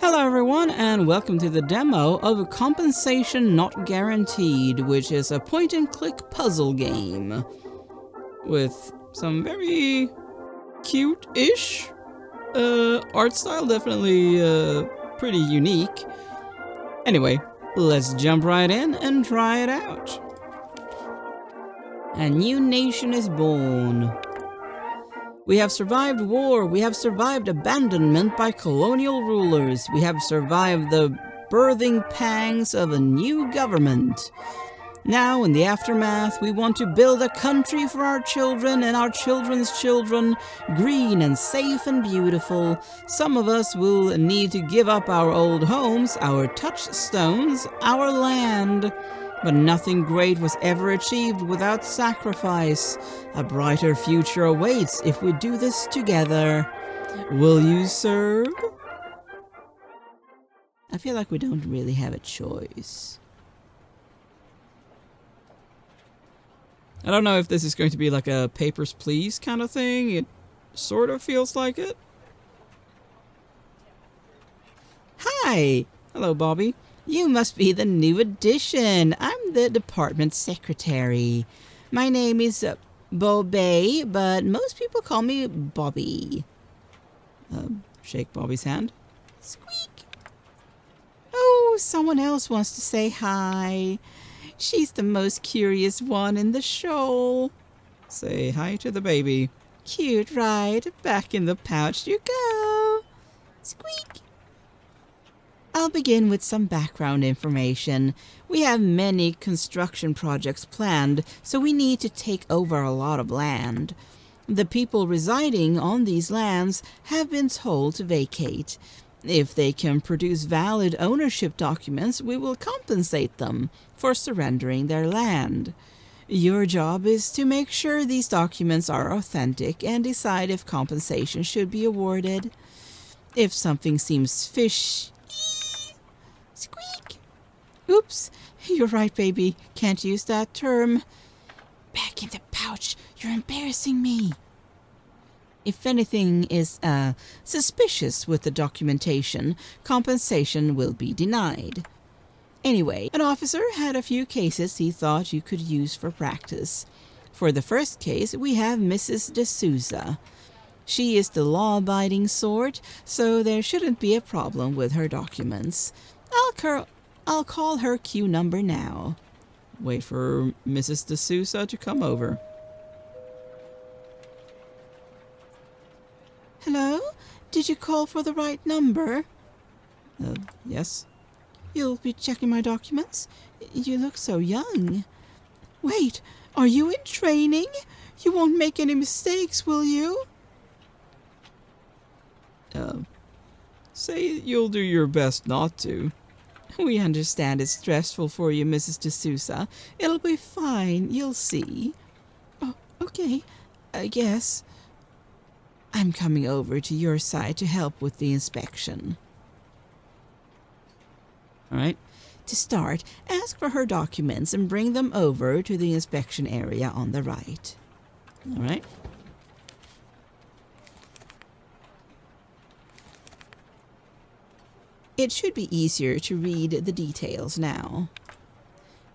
Hello everyone and welcome to the demo of Compensation Not Guaranteed, which is a point-and-click puzzle game with some very cute-ish art style, definitely pretty unique. Anyway, let's jump right in and try it out. A new nation is born. We have survived war, we have survived abandonment by colonial rulers, we have survived the birthing pangs of a new government. Now, in the aftermath, we want to build a country for our children and our children's children, green and safe and beautiful. Some of us will need to give up our old homes, our touchstones, our land. But nothing great was ever achieved without sacrifice. A brighter future awaits if we do this together. Will you serve? I feel like we don't really have a choice. I don't know if this is going to be like a Papers, Please kind of thing. It sort of feels like it. Hi! Hello, Bobby. You must be the new addition. I'm the department secretary. My name is Bobby, but most people call me Bobby. Shake Bobby's hand. Squeak! Oh, someone else wants to say hi. She's the most curious one in the show. Say hi to the baby. Cute, right? Back in the pouch you go. Squeak! I'll begin with some background information. We have many construction projects planned, so we need to take over a lot of land. The people residing on these lands have been told to vacate. If they can produce valid ownership documents, we will compensate them for surrendering their land. Your job is to make sure these documents are authentic and decide if compensation should be awarded. If something seems fishy, squeak! Oops, you're right, baby. Can't use that term. Back in the pouch. You're embarrassing me. If anything is suspicious with the documentation, compensation will be denied. Anyway, an officer had a few cases he thought you could use for practice. For the first case, we have Mrs. D'Souza. She is the law-abiding sort, so there shouldn't be a problem with her documents. I'll call her Q number now. Wait for Mrs. D'Souza to come over. Hello? Did you call for the right number? Yes. You'll be checking my documents? You look so young. Wait, are you in training? You won't make any mistakes, will you? Say you'll do your best not to. We understand it's stressful for you, Mrs. D'Souza. It'll be fine, you'll see. Oh, okay, I guess. I'm coming over to your side to help with the inspection. All right. To start, ask for her documents and bring them over to the inspection area on the right. All right. It should be easier to read the details now.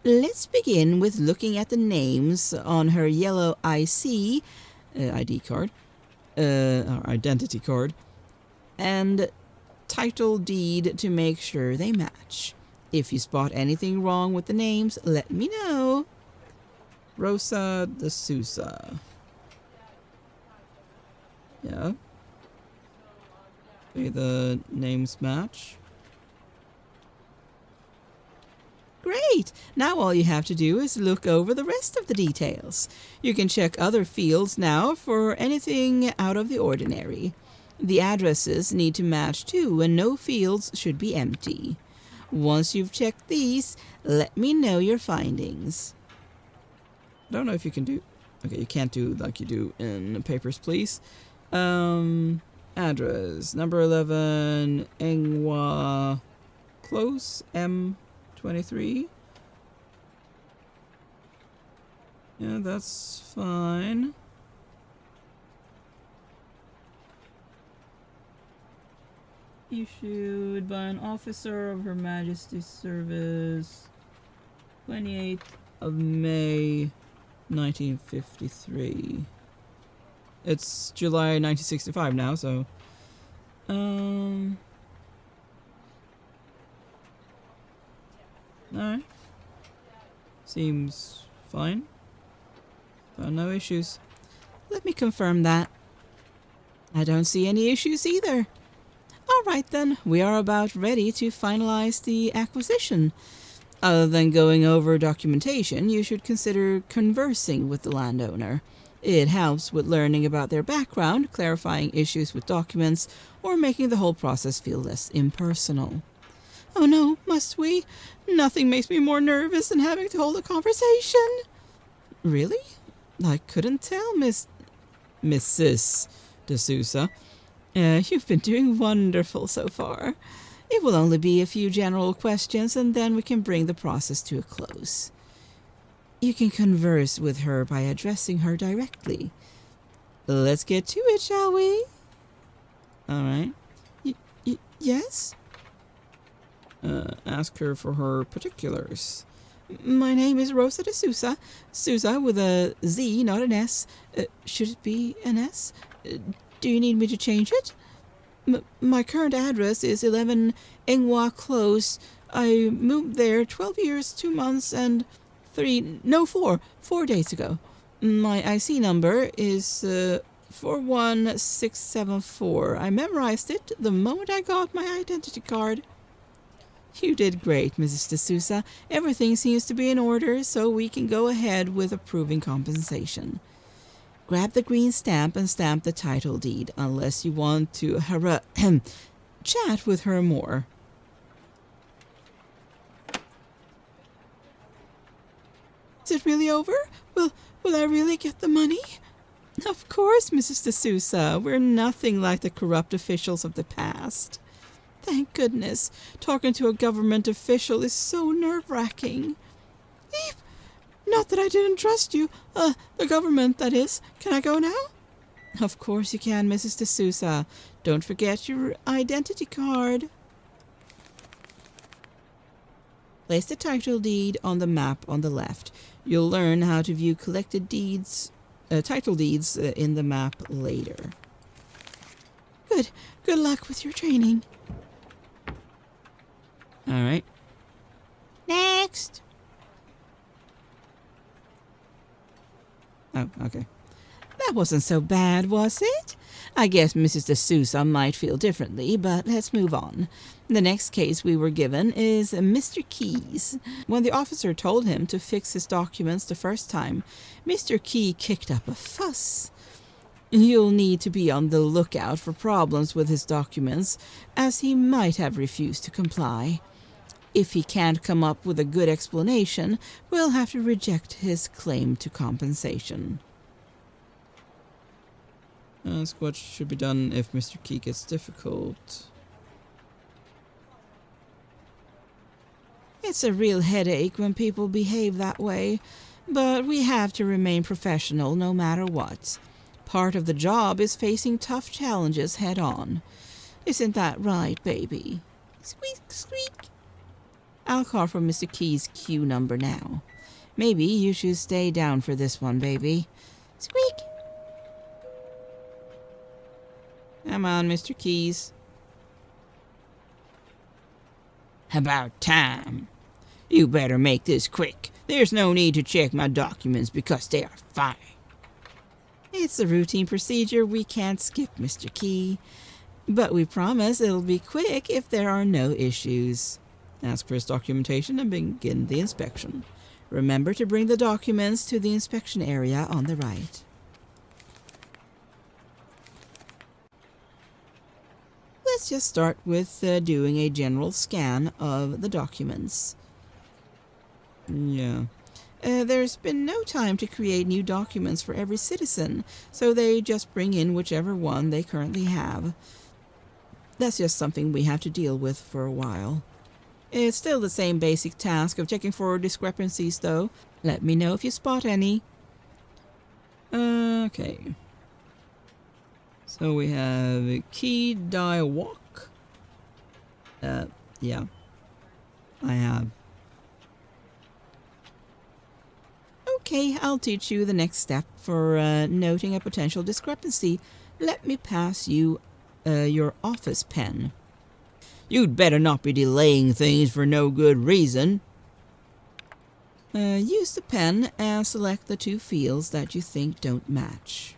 Let's begin with looking at the names on her yellow ID card, or identity card, and title deed to make sure they match. If you spot anything wrong with the names, let me know. Rosa D'Souza. Yeah. Okay, the names match. Great! Now all you have to do is look over the rest of the details. You can check other fields now for anything out of the ordinary. The addresses need to match too, and no fields should be empty. Once you've checked these, let me know your findings. I don't know if you can do... Okay, you can't do like you do in Papers, Please. Address, number 11, Engwa Close, M23. Yeah, that's fine. Issued by an officer of Her Majesty's Service, 28th of May, 1953. It's July 1965 now, so... Alright. Seems fine. No issues. Let me confirm that. I don't see any issues either. Alright then, we are about ready to finalize the acquisition. Other than going over documentation, you should consider conversing with the landowner. It helps with learning about their background, clarifying issues with documents, or making the whole process feel less impersonal. Oh no, must we? Nothing makes me more nervous than having to hold a conversation. Really? I couldn't tell, Mrs. D'Souza. You've been doing wonderful so far. It will only be a few general questions, and then we can bring the process to a close. You can converse with her by addressing her directly. Let's get to it, shall we? All right. Yes? Ask her for her particulars. My name is Rosa D'Souza. Souza with a Z, not an S. Should it be an S? Do you need me to change it? My current address is 11 Engwa Close. I moved there 12 years, 2 months, and 4 days ago. My IC number is 41674. I memorized it the moment I got my identity card. You did great, Mrs. D'Souza. Everything seems to be in order, so we can go ahead with approving compensation. Grab the green stamp and stamp the title deed, unless you want to chat with her more. Is it really over? Will I really get the money? Of course, Mrs. D'Souza. We're nothing like the corrupt officials of the past. Thank goodness. Talking to a government official is so nerve-wracking. Not that I didn't trust you. The government, that is. Can I go now? Of course you can, Mrs. D'Souza. Don't forget your identity card. Place the title deed on the map on the left. You'll learn how to view collected title deeds in the map later. Good luck with your training. All right. Next. Oh, okay. That wasn't so bad, was it? I guess Mrs. D'Souza might feel differently, but let's move on. The next case we were given is Mr. Keyes. When the officer told him to fix his documents the first time, Mr. Key kicked up a fuss. You'll need to be on the lookout for problems with his documents, as he might have refused to comply. If he can't come up with a good explanation, we'll have to reject his claim to compensation. Ask what should be done if Mr. Key gets difficult. It's a real headache when people behave that way, but we have to remain professional no matter what. Part of the job is facing tough challenges head on. Isn't that right, baby? Squeak, squeak. I'll call for Mr. Key's queue number now. Maybe you should stay down for this one, baby. Squeak. Come on, Mr. Keyes. About time. You better make this quick. There's no need to check my documents because they are fine. It's a routine procedure we can't skip, Mr. Key. But we promise it'll be quick if there are no issues. Ask for his documentation and begin the inspection. Remember to bring the documents to the inspection area on the right. Let's just start with doing a general scan of the documents. Yeah. There's been no time to create new documents for every citizen, so they just bring in whichever one they currently have. That's just something we have to deal with for a while. It's still the same basic task of checking for discrepancies, though. Let me know if you spot any. Okay. So we have Key Dai Wok. Yeah, I have. Okay, I'll teach you the next step for noting a potential discrepancy. Let me pass you your office pen. You'd better not be delaying things for no good reason. Use the pen and select the two fields that you think don't match.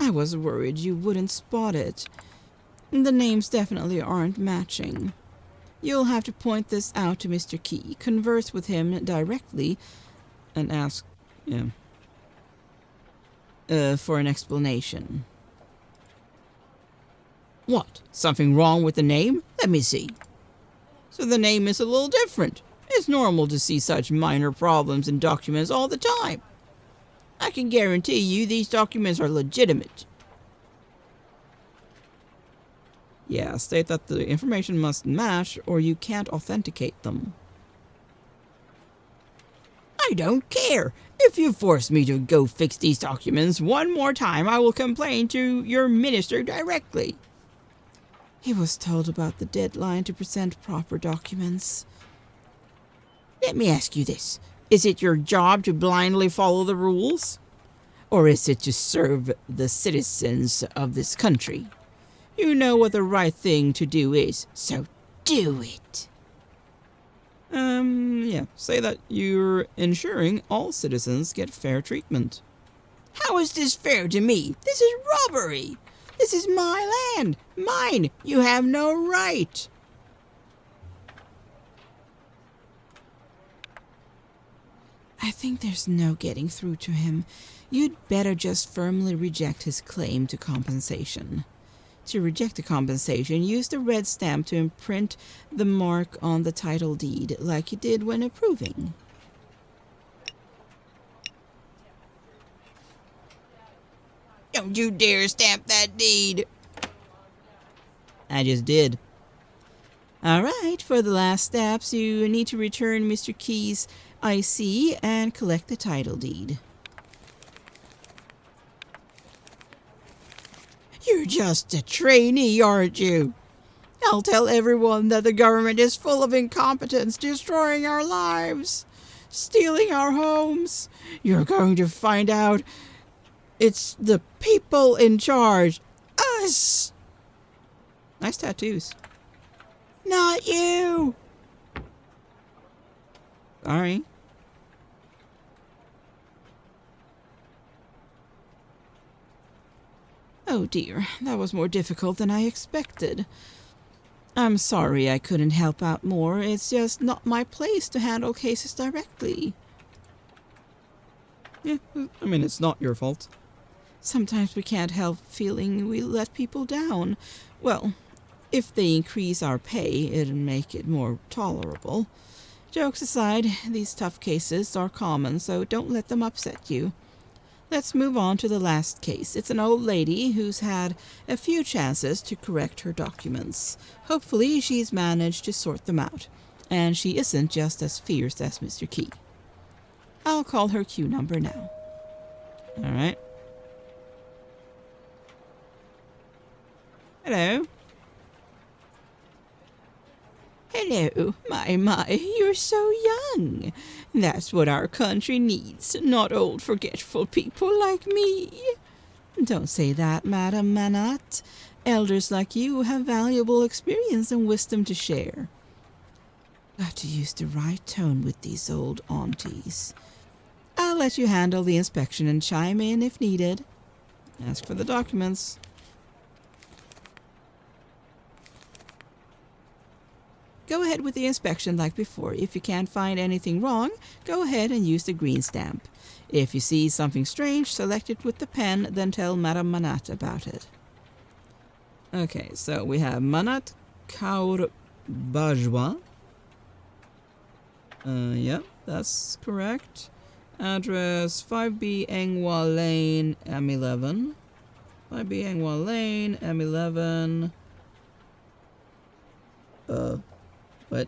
I was worried you wouldn't spot it. The names definitely aren't matching. You'll have to point this out to Mr. Key, converse with him directly, and ask for an explanation. What? Something wrong with the name? Let me see. So the name is a little different. It's normal to see such minor problems in documents all the time. I can guarantee you these documents are legitimate. Yeah, state that the information must match or you can't authenticate them. I don't care. If you force me to go fix these documents one more time, I will complain to your minister directly. He was told about the deadline to present proper documents. Let me ask you this. Is it your job to blindly follow the rules? Or is it to serve the citizens of this country? You know what the right thing to do is, so do it. Yeah. Say that you're ensuring all citizens get fair treatment. How is this fair to me? This is robbery. This is my land. Mine. You have no right. I think there's no getting through to him. You'd better just firmly reject his claim to compensation. To reject the compensation, use the red stamp to imprint the mark on the title deed, like you did when approving. Don't you dare stamp that deed! I just did. Alright, for the last steps, you need to return Mr. Key's IC and collect the title deed. You're just a trainee, aren't you? I'll tell everyone that the government is full of incompetence, destroying our lives, stealing our homes. You're going to find out it's the people in charge. Us! Nice tattoos. Not you! Sorry. Oh dear, that was more difficult than I expected. I'm sorry I couldn't help out more. It's just not my place to handle cases directly. Yeah, I mean, it's not your fault. Sometimes we can't help feeling we let people down. Well, if they increase our pay, it'll make it more tolerable. Jokes aside, these tough cases are common, so don't let them upset you. Let's move on to the last case. It's an old lady who's had a few chances to correct her documents. Hopefully she's managed to sort them out, and she isn't just as fierce as Mr. Key. I'll call her queue number now. Alright. Hello. Hello, my, you're so young. That's what our country needs, not old forgetful people like me. Don't say that, Madame Manat. Elders like you have valuable experience and wisdom to share. Got to use the right tone with these old aunties. I'll let you handle the inspection and chime in if needed. Ask for the documents. Go ahead with the inspection like before. If you can't find anything wrong, go ahead and use the green stamp. If you see something strange, select it with the pen, then tell Madame Manat about it. Okay, so we have Manat Kaur Bajwa. Yeah, that's correct. Address 5B Engwa Lane, M11. 5B Engwa Lane, M11. What?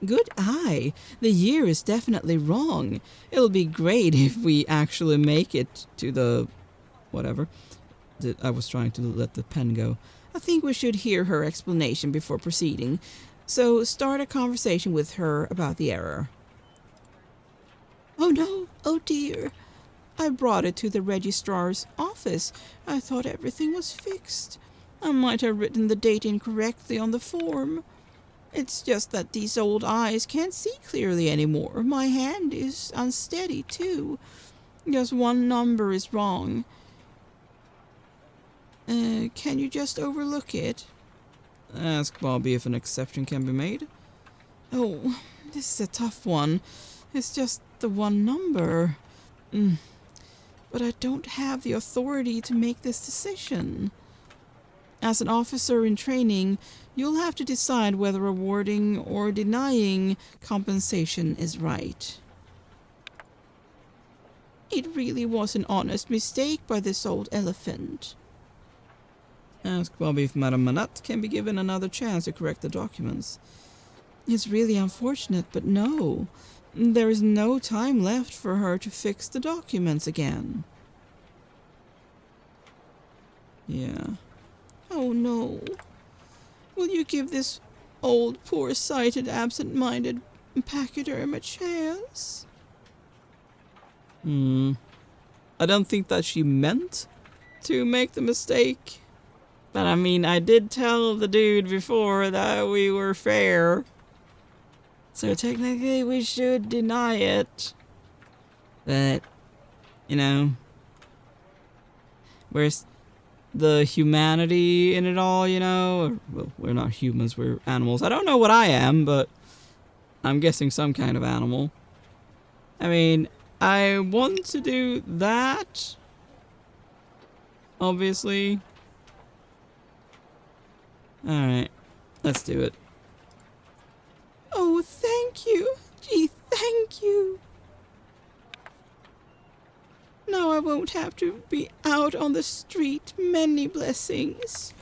Good eye. The year is definitely wrong. It'll be great if we actually make it to the... whatever. I was trying to let the pen go. I think we should hear her explanation before proceeding. So start a conversation with her about the error. Oh no, oh dear. I brought it to the registrar's office. I thought everything was fixed. I might have written the date incorrectly on the form. It's just that these old eyes can't see clearly anymore. My hand is unsteady, too. Just one number is wrong. Can you just overlook it? Ask Bobby if an exception can be made. Oh, this is a tough one. It's just the one number. But I don't have the authority to make this decision. As an officer in training, you'll have to decide whether awarding or denying compensation is right. It really was an honest mistake by this old elephant. Ask Bobby if Madame Manette can be given another chance to correct the documents. It's really unfortunate, but no. There is no time left for her to fix the documents again. Yeah. Oh no. Will you give this old, poor-sighted, absent-minded pachyderm a chance? I don't think that she meant to make the mistake. But I mean, I did tell the dude before that we were fair. So technically we should deny it. But, you know, where's the humanity in it all, you know? Well, we're not humans, we're animals. I don't know what I am, but I'm guessing some kind of animal. I mean, I want to do that, obviously. Alright, let's do it. Oh, thank you. Gee, thank you. Now I won't have to be out on the street. Many blessings.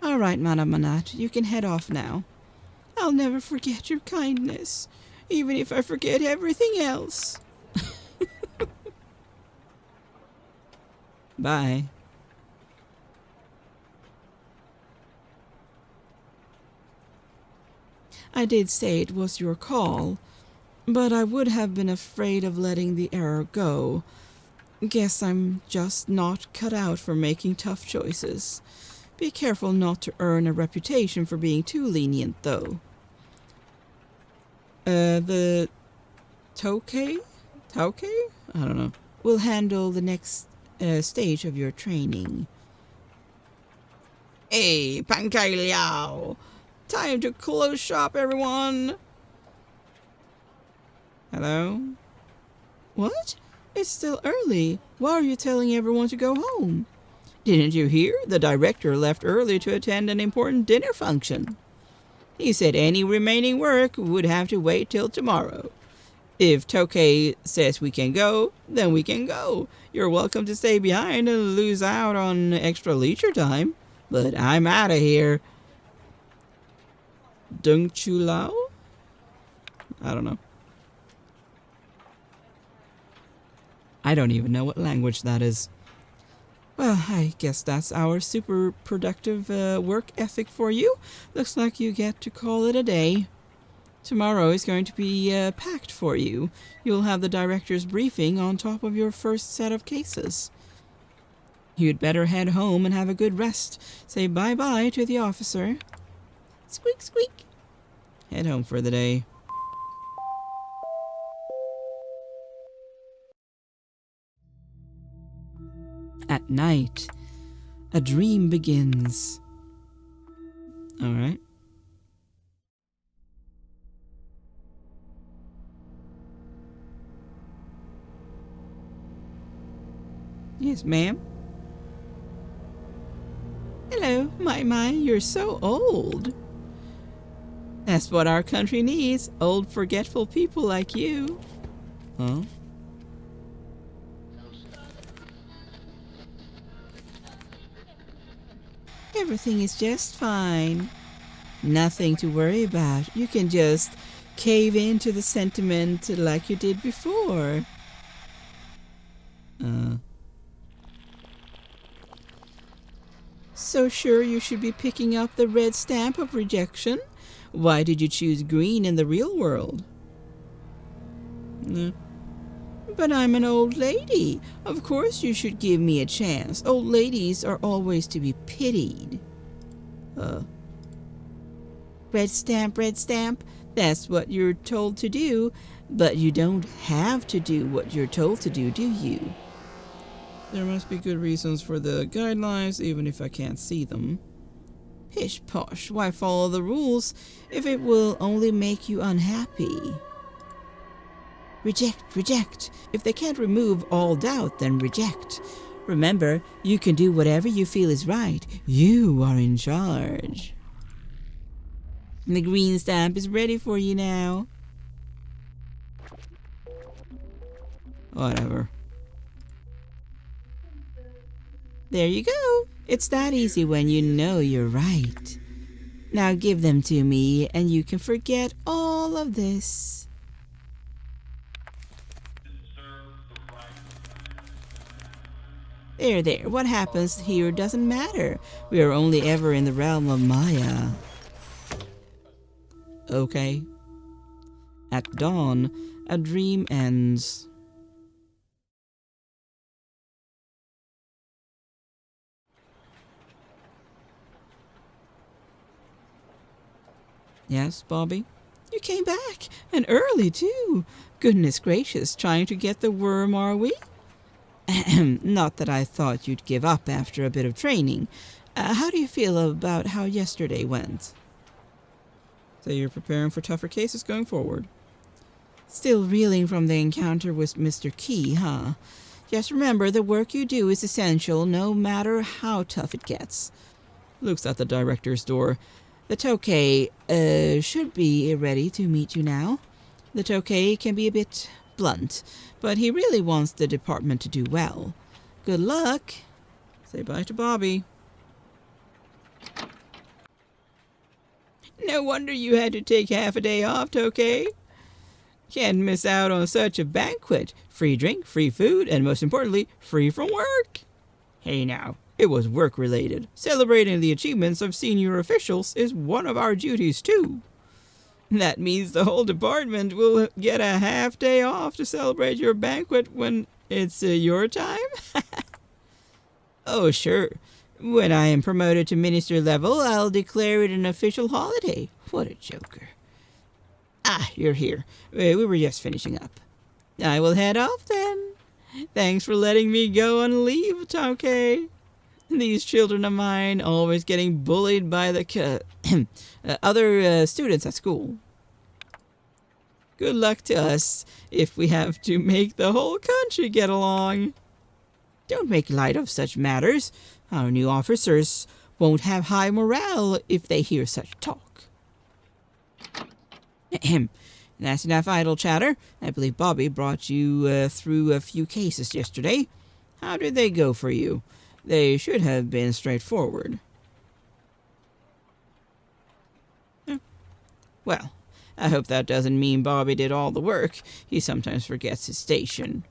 All right, Madame Manette, you can head off now. I'll never forget your kindness, even if I forget everything else. Bye. I did say it was your call, but I would have been afraid of letting the error go. Guess I'm just not cut out for making tough choices. Be careful not to earn a reputation for being too lenient, though. The Tokay? I don't know. Will handle the next stage of your training. Hey, Pancai Liao! Time to close shop, everyone! Hello? What? It's still early. Why are you telling everyone to go home? Didn't you hear? The director left early to attend an important dinner function. He said any remaining work would have to wait till tomorrow. If Tokay says we can go, then we can go. You're welcome to stay behind and lose out on extra leisure time. But I'm out of here. Dung Chu Lao? I don't know. I don't even know what language that is. Well, I guess that's our super productive work ethic for you. Looks like you get to call it a day. Tomorrow is going to be packed for you. You'll have the director's briefing on top of your first set of cases. You'd better head home and have a good rest. Say bye-bye to the officer. Squeak, squeak. Head home for the day. At night, a dream begins. All right. Yes, ma'am. Hello, my, you're so old. That's what our country needs, old forgetful people like you. Huh? Everything is just fine. Nothing to worry about. You can just cave into the sentiment like you did before. So sure you should be picking up the red stamp of rejection? Why did you choose green in the real world? But I'm an old lady. Of course you should give me a chance. Old ladies are always to be pitied. Red stamp, red stamp. That's what you're told to do. But you don't have to do what you're told to do you? There must be good reasons for the guidelines, even if I can't see them. Pish posh, why follow the rules if it will only make you unhappy? Reject, reject. If they can't remove all doubt, then reject. Remember, you can do whatever you feel is right. You are in charge. The green stamp is ready for you now. Whatever. There you go. It's that easy when you know you're right. Now give them to me and you can forget all of this. There. What happens here doesn't matter. We are only ever in the realm of Maya. Okay. At dawn, a dream ends. Yes, Bobby? You came back, and early, too. Goodness gracious, trying to get the worm, are we? Not that I thought you'd give up after a bit of training. How do you feel about how yesterday went? So you're preparing for tougher cases going forward. Still reeling from the encounter with Mr. Key, huh? Just remember, the work you do is essential no matter how tough it gets. Looks at the director's door. The Tokay should be ready to meet you now. The Tokay can be a bit blunt, but he really wants the department to do well. Good luck. Say bye to Bobby. No wonder you had to take half a day off, Tokay. Can't miss out on such a banquet. Free drink, free food, and most importantly, free from work. Hey now. It was work-related. Celebrating the achievements of senior officials is one of our duties, too. That means the whole department will get a half day off to celebrate your banquet when it's your time? Oh, sure. When I am promoted to minister level, I'll declare it an official holiday. What a joker. Ah, you're here. We were just finishing up. I will head off then. Thanks for letting me go on leave, Tokay. These children of mine always getting bullied by the other students at school. Good luck to us if we have to make the whole country get along. Don't make light of such matters. Our new officers won't have high morale if they hear such talk. That's enough idle chatter. I believe Bobby brought you through a few cases yesterday. How did they go for you? They should have been straightforward. Well, I hope that doesn't mean Bobby did all the work. He sometimes forgets his station.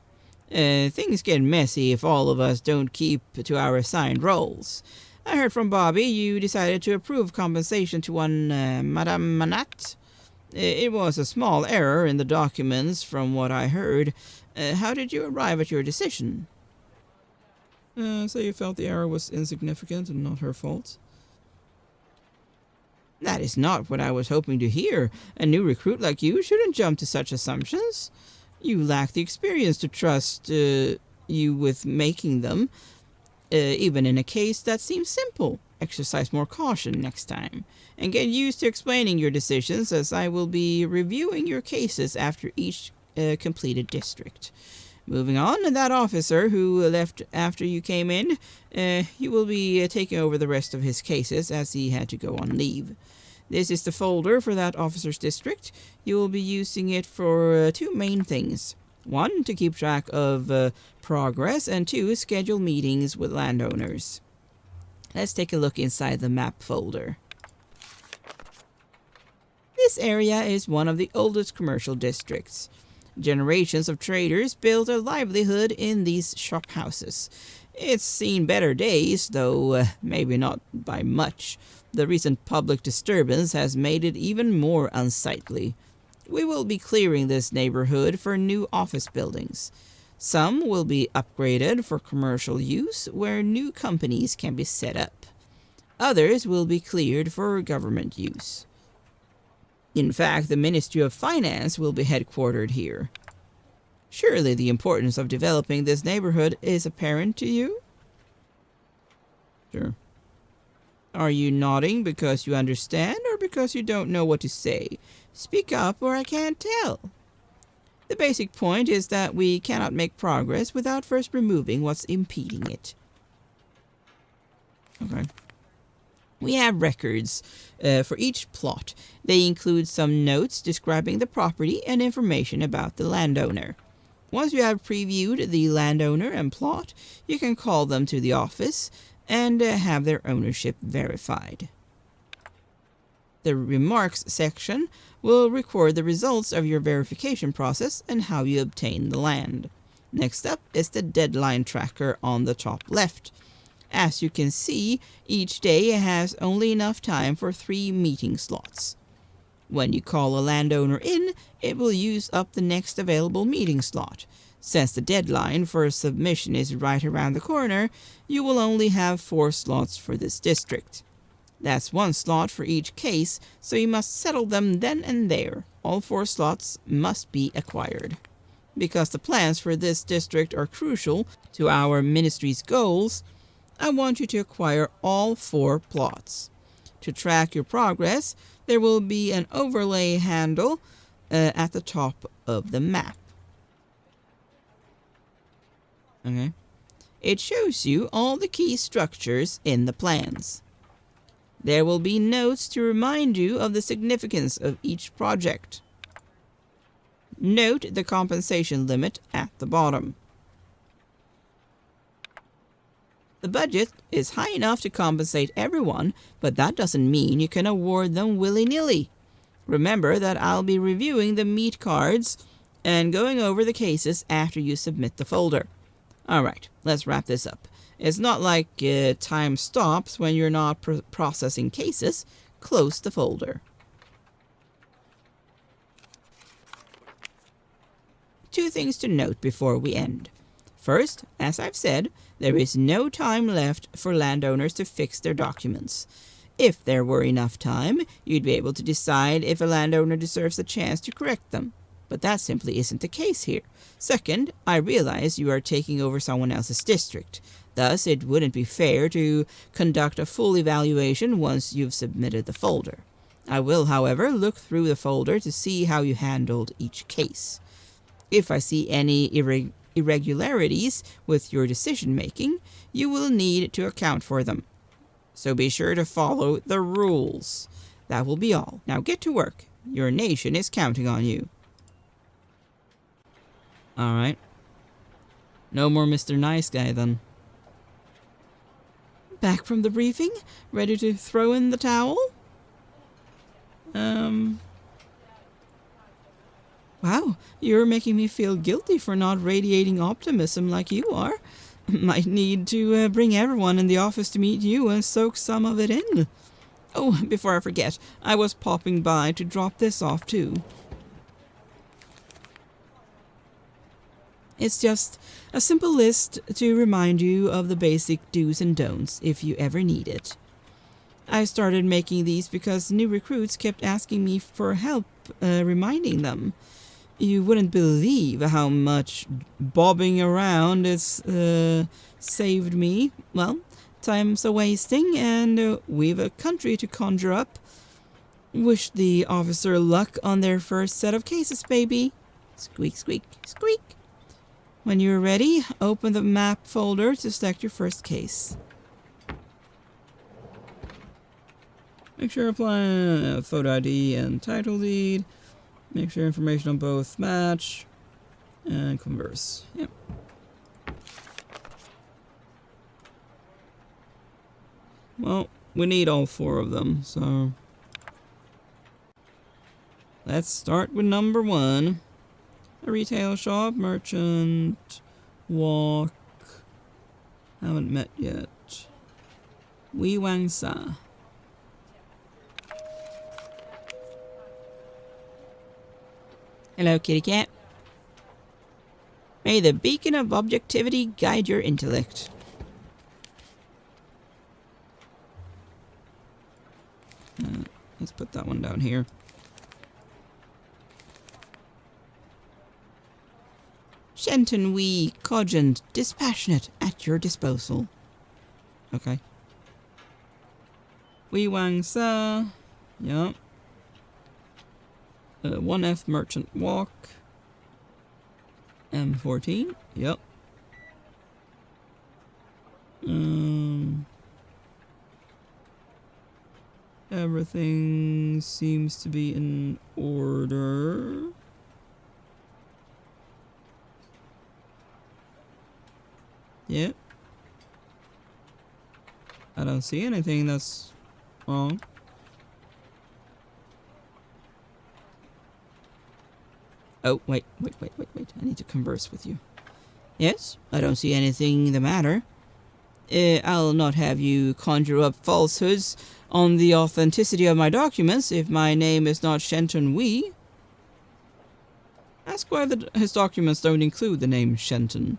Things get messy if all of us don't keep to our assigned roles. I heard from Bobby you decided to approve compensation to one Madame Manat. It was a small error in the documents from what I heard. How did you arrive at your decision? So you felt the error was insignificant and not her fault? That is not what I was hoping to hear. A new recruit like you shouldn't jump to such assumptions. You lack the experience to trust you with making them. Even in a case that seems simple. Exercise more caution next time. And get used to explaining your decisions, as I will be reviewing your cases after each completed district. Moving on, that officer who left after you came in, you will be taking over the rest of his cases as he had to go on leave. This is the folder for that officer's district. You will be using it for two main things. One, to keep track of progress, and two, schedule meetings with landowners. Let's take a look inside the map folder. This area is one of the oldest commercial districts. Generations of traders built a livelihood in these shop houses. It's seen better days, though maybe not by much. The recent public disturbance has made it even more unsightly. We will be clearing this neighborhood for new office buildings. Some will be upgraded for commercial use where new companies can be set up. Others will be cleared for government use. In fact, the Ministry of Finance will be headquartered here. Surely the importance of developing this neighborhood is apparent to you? Sure. Are you nodding because you understand or because you don't know what to say? Speak up or I can't tell. The basic point is that we cannot make progress without first removing what's impeding it. Okay. We have records for each plot. They include some notes describing the property and information about the landowner. Once you have previewed the landowner and plot, you can call them to the office and have their ownership verified. The remarks section will record the results of your verification process and how you obtain the land. Next up is the deadline tracker on the top left. As you can see, each day has only enough time for 3 meeting slots. When you call a landowner in, it will use up the next available meeting slot. Since the deadline for submission is right around the corner, you will only have 4 slots for this district. That's 1 slot for each case, so you must settle them then and there. All 4 slots must be acquired. Because the plans for this district are crucial to our ministry's goals, I want you to acquire all 4 plots. To track your progress, there will be an overlay handle at the top of the map. Okay. It shows you all the key structures in the plans. There will be notes to remind you of the significance of each project. Note the compensation limit at the bottom. The budget is high enough to compensate everyone, but that doesn't mean you can award them willy-nilly. Remember that I'll be reviewing the meat cards and going over the cases after you submit the folder. Alright, let's wrap this up. It's not like time stops when you're not processing cases. Close the folder. 2 things to note before we end. First, as I've said, there is no time left for landowners to fix their documents. If there were enough time, you'd be able to decide if a landowner deserves a chance to correct them. But that simply isn't the case here. Second, I realize you are taking over someone else's district. Thus, it wouldn't be fair to conduct a full evaluation once you've submitted the folder. I will, however, look through the folder to see how you handled each case. If I see any irregularities with your decision-making, you will need to account for them. So be sure to follow the rules. That will be all. Now get to work. Your nation is counting on you. Alright. No more Mr. Nice Guy then. Back from the briefing? Ready to throw in the towel? Wow, you're making me feel guilty for not radiating optimism like you are. Might need to bring everyone in the office to meet you and soak some of it in. Oh, before I forget, I was popping by to drop this off too. It's just a simple list to remind you of the basic do's and don'ts if you ever need it. I started making these because new recruits kept asking me for help reminding them. You wouldn't believe how much bobbing around it's saved me. Well, time's a-wasting and we've a country to conjure up. Wish the officer luck on their first set of cases, baby. Squeak, squeak, squeak. When you're ready, open the map folder to select your first case. Make sure apply photo ID and title deed. Make sure information on both match. And converse. Yep. Well, we need all 4 of them, so... Let's start with number 1. A retail shop, merchant, walk. Haven't met yet. Wee Wang Sa. Hello, kitty cat. May the beacon of objectivity guide your intellect. Let's put that one down here. Shenton Wee, cogent, dispassionate, at your disposal. Okay. Wee Wang Sa. Yup. 1F Merchant Walk. M14. Yep. Everything seems to be in order. Yep. I don't see anything that's wrong. Oh, wait. I need to converse with you. Yes, I don't see anything the matter. I'll not have you conjure up falsehoods on the authenticity of my documents if my name is not Shenton Wee. Ask why his documents don't include the name Shenton.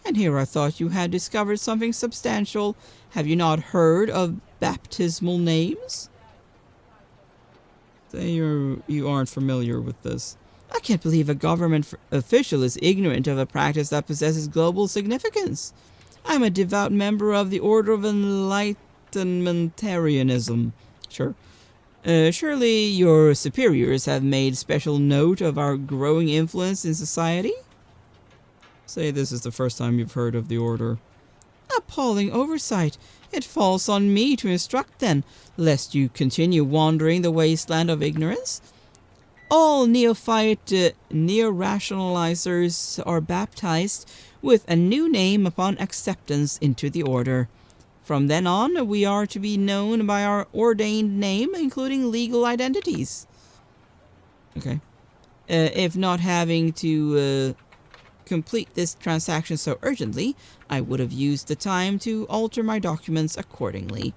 And here I thought you had discovered something substantial. Have you not heard of baptismal names? Say you aren't familiar with this. I can't believe a government official is ignorant of a practice that possesses global significance. I'm a devout member of the Order of Enlightenmentarianism. Sure. Surely your superiors have made special note of our growing influence in society? Say this is the first time you've heard of the Order. Appalling oversight. It falls on me to instruct then, lest you continue wandering the wasteland of ignorance. All neophyte neo-rationalizers are baptized with a new name upon acceptance into the order. From then on, we are to be known by our ordained name, including legal identities. Okay. If not having to complete this transaction so urgently, I would have used the time to alter my documents accordingly.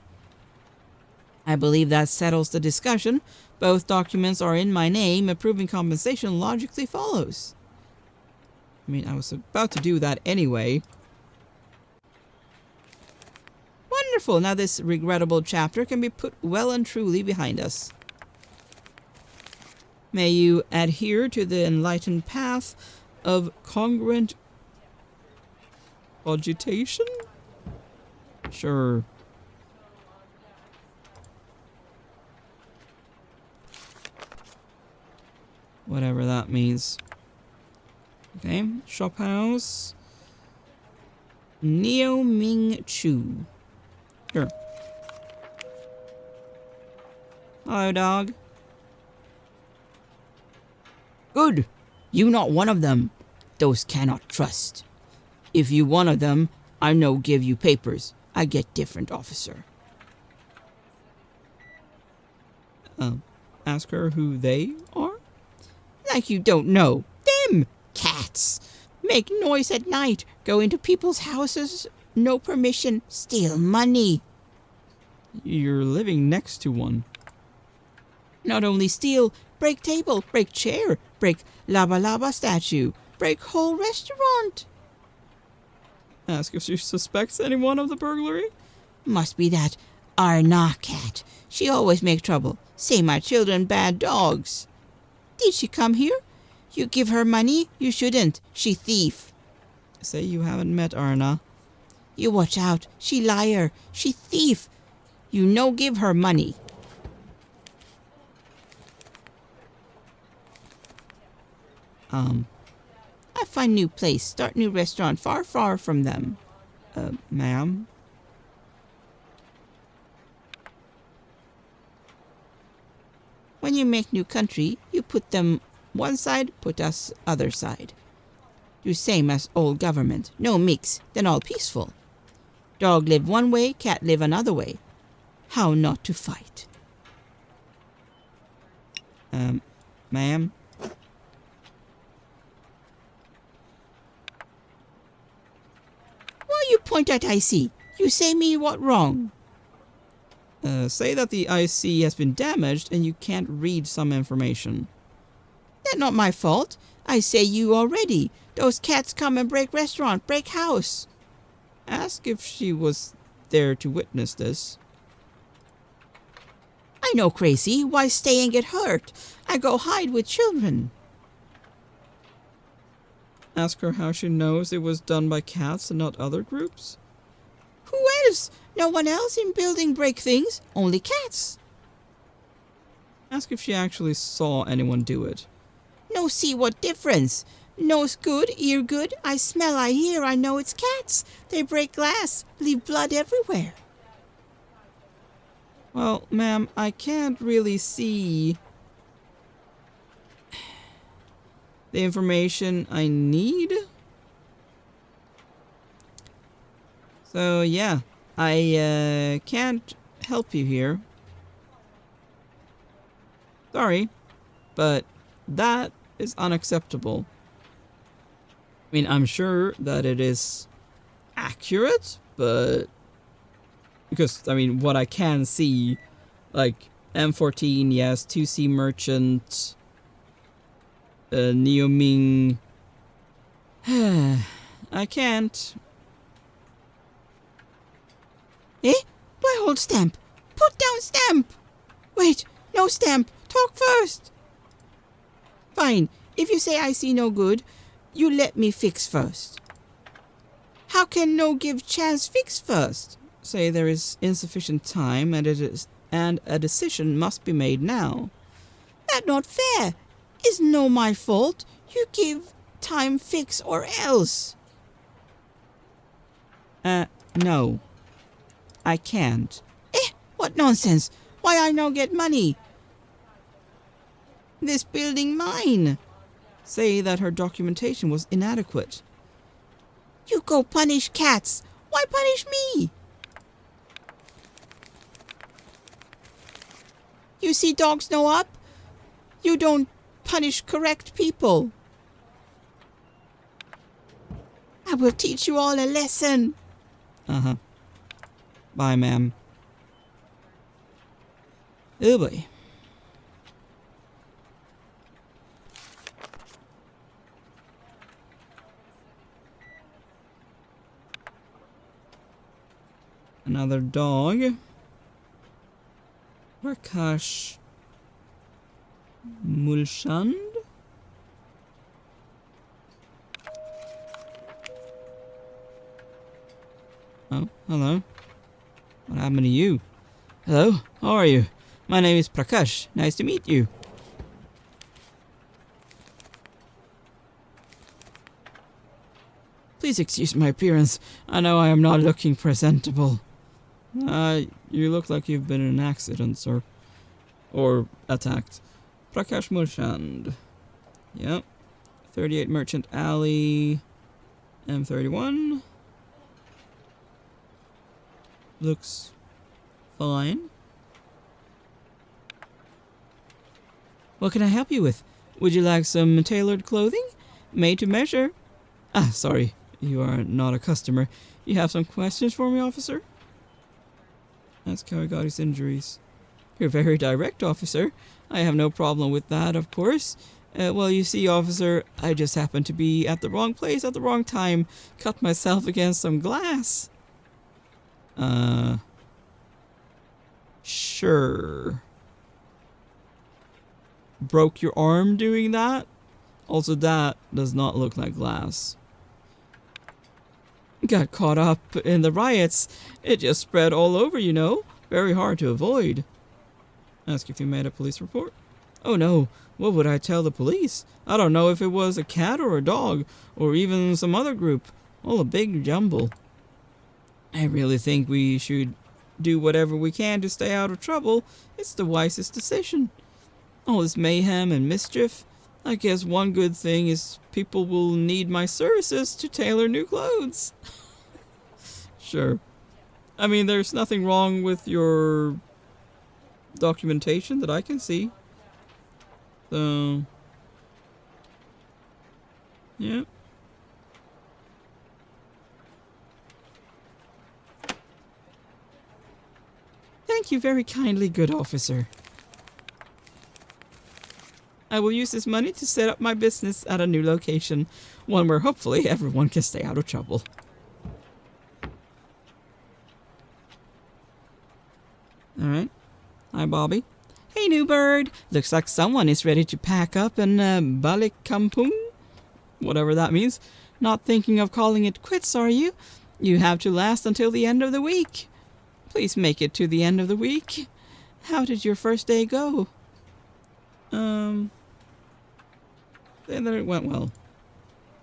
I believe that settles the discussion. Both documents are in my name. Approving compensation logically follows. I mean, I was about to do that anyway. Wonderful! Now this regrettable chapter can be put well and truly behind us. May you adhere to the enlightened path of congruent cogitation? Sure. Whatever that means. Okay, shop house. Neo Ming Chu. Sure. Hello, dog. Good. You not one of them. Those cannot trust. If you one of them, I no give you papers. I get different, officer. Ask her who they are? Like you don't know. Them cats. Make noise at night. Go into people's houses. No permission. Steal money. You're living next to one. Not only steal, break table, break chair, break laba laba statue, break whole restaurant. Ask if she suspects anyone of the burglary? Must be that Arna cat. She always make trouble. Say my children bad dogs. Did she come here? You give her money? You shouldn't. She thief. Say you haven't met Arna. You watch out. She liar. She thief. You no give her money. I find new place. Start new restaurant far, far from them. Ma'am? When you make new country, you put them one side, put us other side. Do same as old government. No mix, then all peaceful. Dog live one way, cat live another way. How not to fight? Ma'am? Why you point at IC? You say me what wrong? Say that the IC has been damaged and you can't read some information. That not my fault. I say you already. Those cats come and break restaurant, break house. Ask if she was there to witness this. I know crazy. Why stay and get hurt? I go hide with children. Ask her how she knows it was done by cats and not other groups. Who else? No one else in building break things. Only cats. Ask if she actually saw anyone do it. No see what difference. Nose good, ear good. I smell, I hear, I know it's cats. They break glass, leave blood everywhere. Well, ma'am, I can't really see the information I need. So, yeah, I can't help you here. Sorry, but that is unacceptable. I mean, I'm sure that it is accurate, but because, I mean, what I can see, like M14, yes, 2C Merchant, Neo Ming. I can't. Eh? Why hold stamp? Put down stamp! Wait, no stamp. Talk first. Fine. If you say I see no good, you let me fix first. How can no give chance fix first? Say there is insufficient time and a decision must be made now. That not fair. Is no my fault. You give time fix or else. No. I can't. What nonsense. Why I no get money? This building mine. Say that her documentation was inadequate. You go punish cats. Why punish me? You see dogs no up? You don't punish correct people. I will teach you all a lesson. Uh-huh. Bye, ma'am. Oh boy. Another dog. Prakash Mulchand? Oh, hello. What happened to you? Hello, how are you? My name is Prakash. Nice to meet you. Please excuse my appearance. I know I am not looking presentable. You look like you've been in an accident, sir. Or attacked. Prakash Mulchand. Yep. 38 Merchant Alley. M31. Looks fine. What can I help you with? Would you like some tailored clothing? Made to measure? Ah, sorry. You are not a customer. You have some questions for me, officer? Ask how I got his injuries. You're very direct, officer. I have no problem with that, of course. Well, you see, officer, I just happened to be at the wrong place at the wrong time. Cut myself against some glass. Sure. Broke your arm doing that? Also, that does not look like glass. Got caught up in the riots. It just spread all over, you know. Very hard to avoid. Ask if you made a police report. Oh no, what would I tell the police? I don't know if it was a cat or a dog, or even some other group. All a big jumble. I really think we should do whatever we can to stay out of trouble. It's the wisest decision. All this mayhem and mischief. I guess one good thing is people will need my services to tailor new clothes. Sure. I mean, there's nothing wrong with your documentation that I can see. So, yeah. Thank you very kindly, good officer. I will use this money to set up my business at a new location, one where hopefully everyone can stay out of trouble. Alright. Hi, Bobby. Hey, new bird. Looks like someone is ready to pack up and balik kampung? Whatever that means. Not thinking of calling it quits, are you? You have to last until the end of the week. Please make it to the end of the week. How did your first day go? That it went well.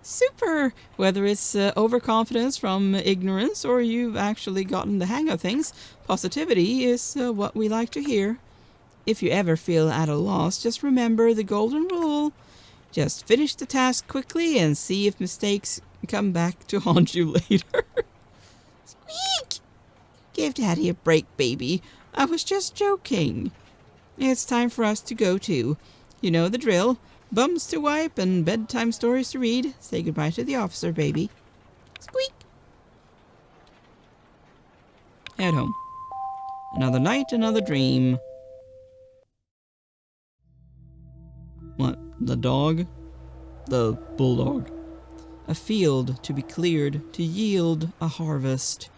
Super! Whether it's overconfidence from ignorance or you've actually gotten the hang of things, positivity is what we like to hear. If you ever feel at a loss, just remember the golden rule. Just finish the task quickly and see if mistakes come back to haunt you later. Squeak! Give Daddy a break, baby. I was just joking. It's time for us to go too. You know the drill. Bums to wipe and bedtime stories to read. Say goodbye to the officer, baby. Squeak! Head home. Another night, another dream. What? The dog? The bulldog. A field to be cleared to yield a harvest.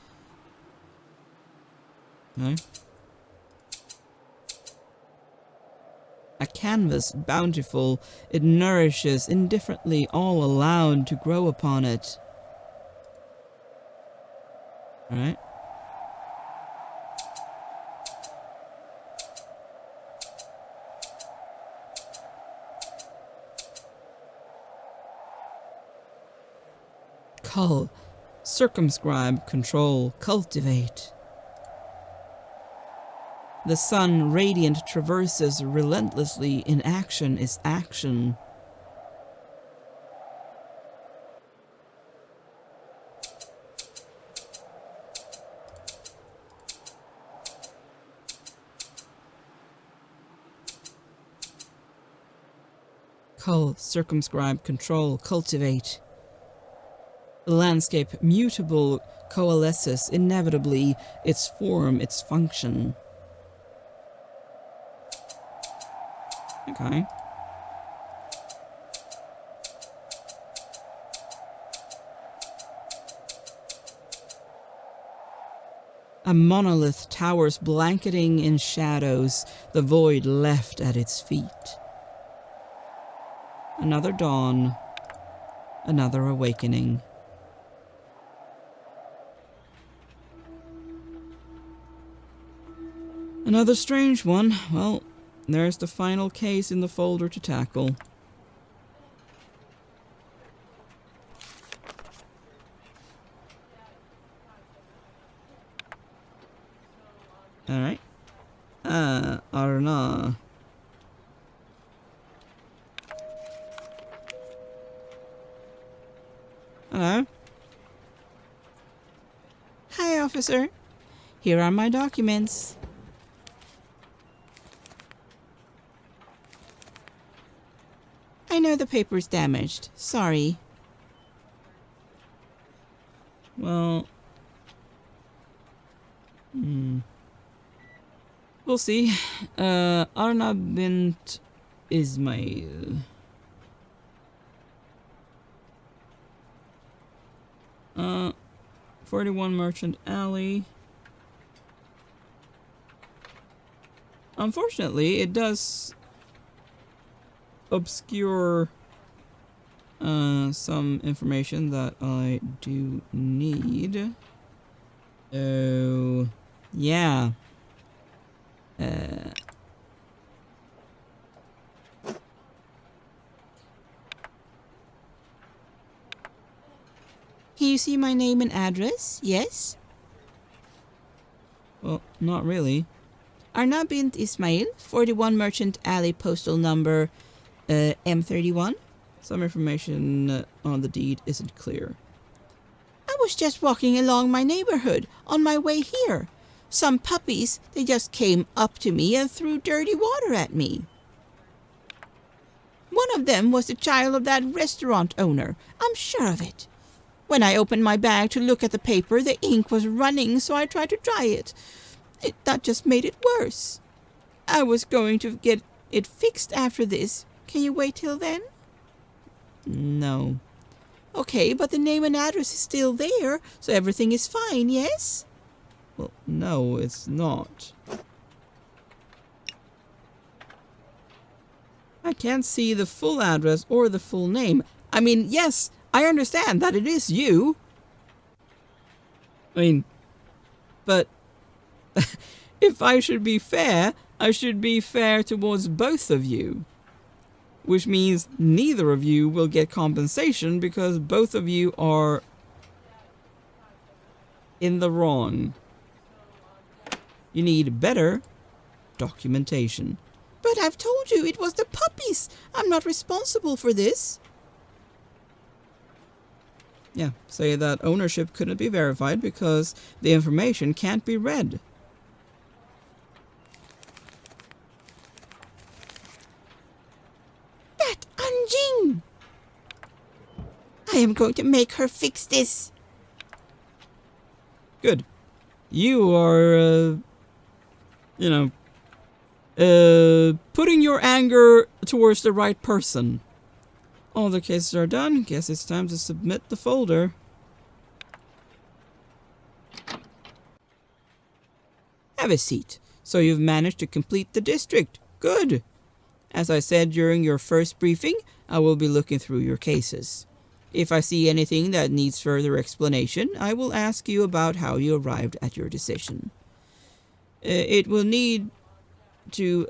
No? A canvas bountiful, it nourishes indifferently all allowed to grow upon it. Alright. Cull, circumscribe, control, cultivate. The sun radiant traverses relentlessly, in action is action. Cull, circumscribe, control, cultivate. The landscape mutable coalesces inevitably, its form, its function. Okay. A monolith towers blanketing in shadows, the void left at its feet. Another dawn, another awakening. Another strange one. Well, there's the final case in the folder to tackle. Alright. Arna. Hello? Hi, officer. Here are my documents. I know the paper's damaged. Sorry. Well... We'll see. Arna bint Ismail. 41 Merchant Alley. Unfortunately, it does obscure some information that I do need. Oh, yeah. Can you see my name and address? Yes? Well, not really. Arna bint Ismail, 41 Merchant Alley, postal number M31. Some information on the deed isn't clear. I was just walking along my neighborhood on my way here. Some puppies, they just came up to me and threw dirty water at me. One of them was the child of that restaurant owner. I'm sure of it. When I opened my bag to look at the paper, the ink was running, so I tried to dry it. That just made it worse. I was going to get it fixed after this. Can you wait till then? No. Okay, but the name and address is still there, so everything is fine, yes? Well, no, it's not. I can't see the full address or the full name. I mean, yes, I understand that it is you. But if I should be fair, I should be fair towards both of you. Which means neither of you will get compensation because both of you are in the wrong. You need better documentation. But I've told you it was the puppies. I'm not responsible for this. Yeah, say that ownership couldn't be verified because the information can't be read. That Anjing! I am going to make her fix this. Good. You are, putting your anger towards the right person. All the cases are done. Guess it's time to submit the folder. Have a seat. So you've managed to complete the district. Good. As I said during your first briefing, I will be looking through your cases. If I see anything that needs further explanation, I will ask you about how you arrived at your decision. It will need to,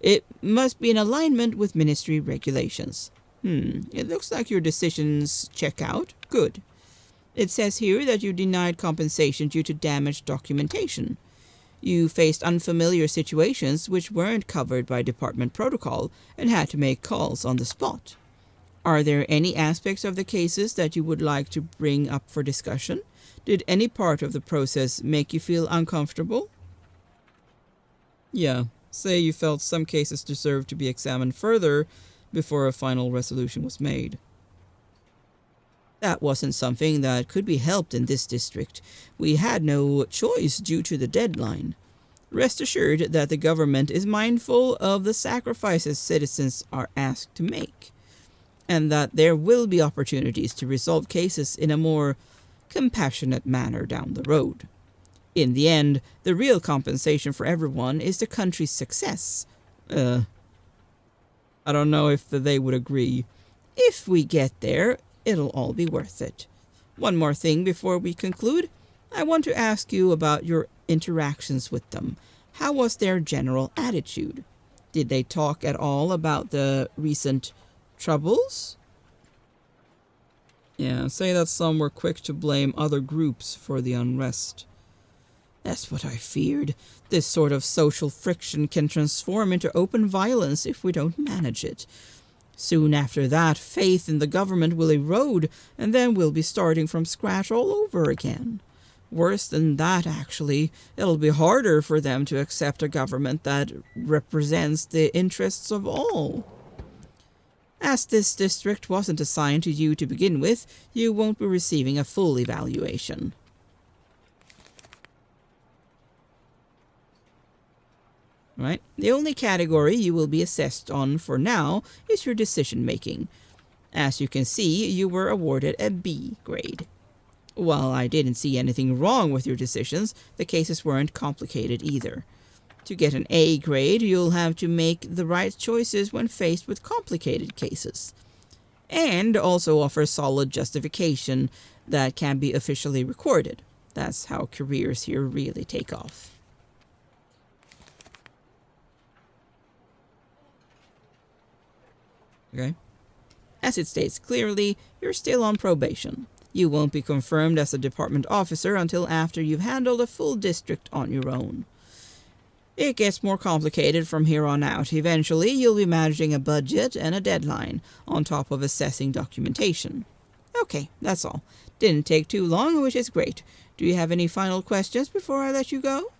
it must be in alignment with ministry regulations. It looks like your decisions check out. Good. It says here that you denied compensation due to damaged documentation. You faced unfamiliar situations which weren't covered by department protocol and had to make calls on the spot. Are there any aspects of the cases that you would like to bring up for discussion? Did any part of the process make you feel uncomfortable? Yeah, say you felt some cases deserved to be examined further before a final resolution was made. That wasn't something that could be helped in this district. We had no choice due to the deadline. Rest assured that the government is mindful of the sacrifices citizens are asked to make, and that there will be opportunities to resolve cases in a more compassionate manner down the road. In the end, the real compensation for everyone is the country's success. I don't know if they would agree. If we get there, it'll all be worth it. One more thing before we conclude. I want to ask you about your interactions with them. How was their general attitude? Did they talk at all about the recent troubles? Yeah, say that some were quick to blame other groups for the unrest. That's what I feared. This sort of social friction can transform into open violence if we don't manage it. Soon after that, faith in the government will erode, and then we'll be starting from scratch all over again. Worse than that, actually, it'll be harder for them to accept a government that represents the interests of all. As this district wasn't assigned to you to begin with, you won't be receiving a full evaluation. Right? The only category you will be assessed on for now is your decision making. As you can see, you were awarded a B grade. While I didn't see anything wrong with your decisions, the cases weren't complicated either. To get an A grade, you'll have to make the right choices when faced with complicated cases. And also offer solid justification that can be officially recorded. That's how careers here really take off. Okay. As it states clearly, you're still on probation. You won't be confirmed as a department officer until after you've handled a full district on your own. It gets more complicated from here on out. Eventually, you'll be managing a budget and a deadline, on top of assessing documentation. Okay, that's all. Didn't take too long, which is great. Do you have any final questions before I let you go?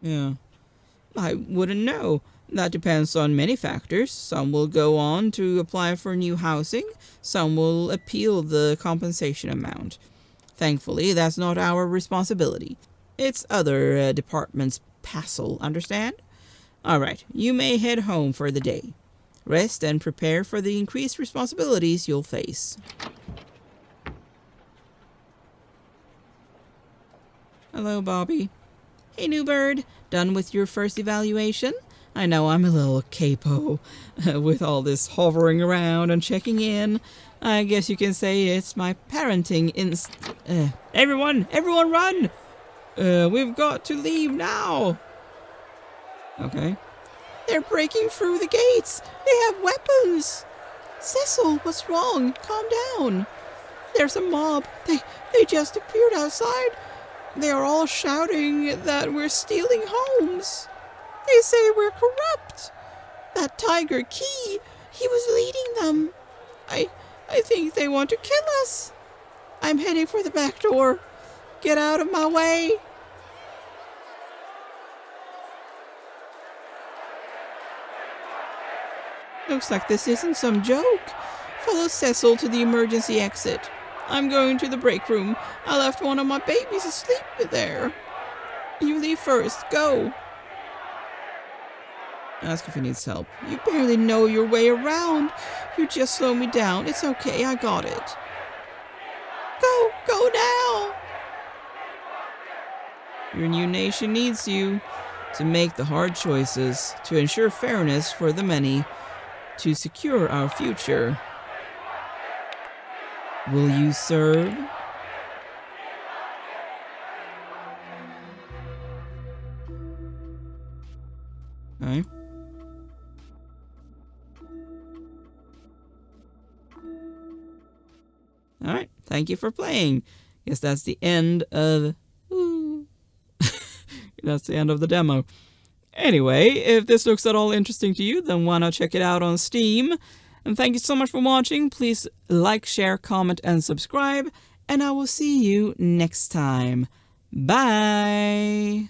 Yeah. I wouldn't know. That depends on many factors. Some will go on to apply for new housing, some will appeal the compensation amount. Thankfully, that's not our responsibility. It's other departments' passel, understand? All right, you may head home for the day. Rest and prepare for the increased responsibilities you'll face. Hello, Bobby. Hey, new bird. Done with your first evaluation? I know I'm a little capo with all this hovering around and checking in. I guess you can say it's my parenting Everyone run! We've got to leave now. Okay. They're breaking through the gates. They have weapons. Cecil, what's wrong? Calm down. There's a mob. They just appeared outside. They are all shouting that we're stealing homes. They say we're corrupt. That Tiger Key, he was leading them. I think they want to kill us. I'm heading for the back door. Get out of my way. Looks like this isn't some joke. Follow Cecil to the emergency exit. I'm going to the break room. I left one of my babies asleep there. You leave first. Go. Ask if he needs help. You barely know your way around. You just slow me down. It's okay. I got it. Go now. Your new nation needs you to make the hard choices, to ensure fairness for the many, to secure our future. Will you serve? Okay. Alright, thank you for playing. Guess that's the end of... That's the end of the demo. Anyway, if this looks at all interesting to you, then why not check it out on Steam? And thank you so much for watching. Please like, share, comment, and subscribe. And I will see you next time. Bye!